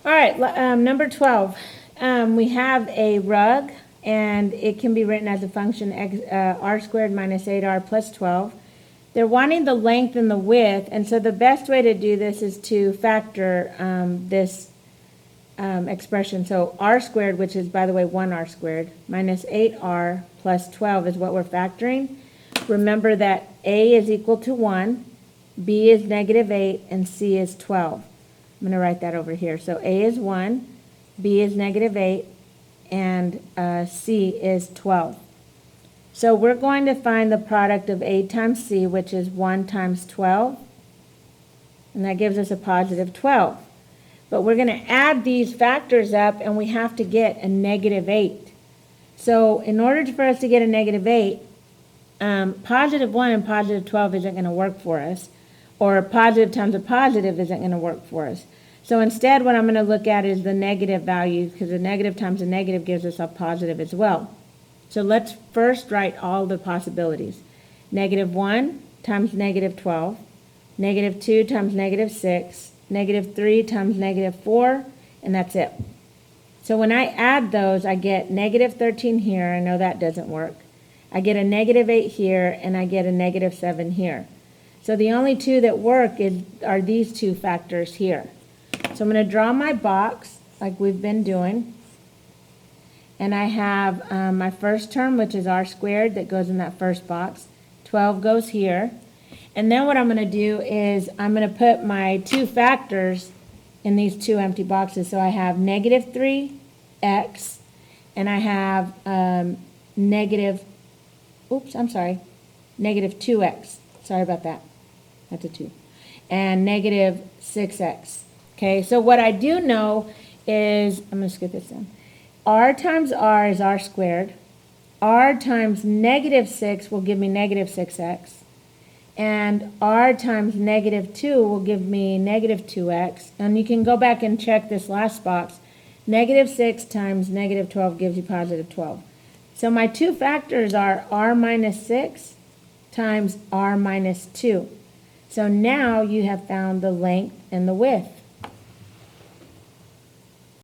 All right, number 12. We have a rug, and it can be written as a function r squared minus 8r plus 12. They're wanting the length and the width, and so the best way to do this is to factor this expression. So r squared, which is, by the way, 1r squared, minus 8r plus 12 is what we're factoring. Remember that a is equal to 1, b is negative 8, and c is 12. I'm going to write that over here. So a is 1, b is negative 8, and c is 12. So we're going to find the product of a times c, which is 1 times 12, and that gives us a positive 12. But we're going to add these factors up, and we have to get a negative 8. So in order for us to get a negative 8, positive 1 and positive 12 isn't going to work for us, or positive times a positive isn't going to work for us. So instead, what I'm going to look at is the negative value, because a negative times a negative gives us a positive as well. So let's first write all the possibilities. Negative 1 times negative 12, negative 2 times negative 6, negative 3 times negative 4, and that's it. So when I add those, I get negative 13 here. I know that doesn't work. I get a negative 8 here, and I get a negative 7 here. So the only two that work are these two factors here. So I'm going to draw my box like we've been doing. And I have my first term, which is r squared, that goes in that first box. 12 goes here. And then what I'm going to do is I'm going to put my two factors in these two empty boxes. So I have negative 3x, and I have negative 2x. Sorry about that. That's a 2. And negative 6x. Okay, so what I do know is, I'm going to skip this down. R times r is r squared. R times negative 6 will give me negative 6x. And r times negative 2 will give me negative 2x. And you can go back and check this last box. Negative 6 times negative 12 gives you positive 12. So my two factors are r minus 6 times r minus 2. So now you have found the length and the width.